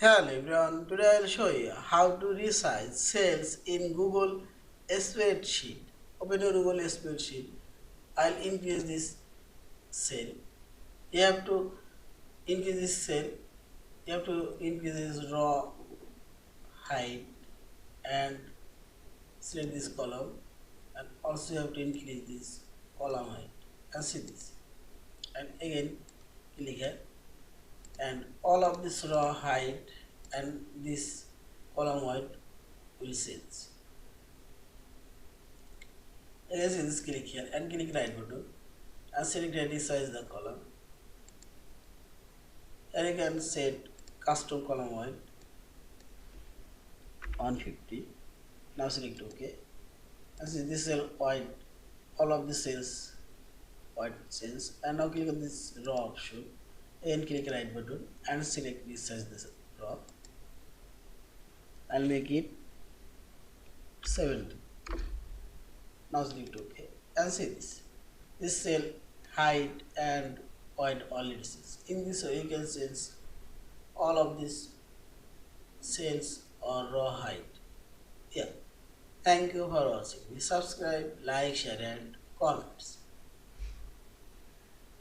Hello everyone, today I will show you how to resize cells in Google Spreadsheet. Open your Google Spreadsheet. I'll increase this cell. You have to increase this cell. You have to increase this row height and select this column, and also you have to increase this column height and see this. And again click here, and all of this row height and this column height will change. Again, see this, click here and click right button and select and resize the column. And you can set custom column height 150. Now select OK. And see this cell white, all of the cells white cells. And now click on this row option and click right button and select resize this row and make it 70. Now select OK and see this. This cell height and point already cells. In this way you can sense all of these cells or row height. Yeah. Thank you for watching. Please subscribe, like, share and comments.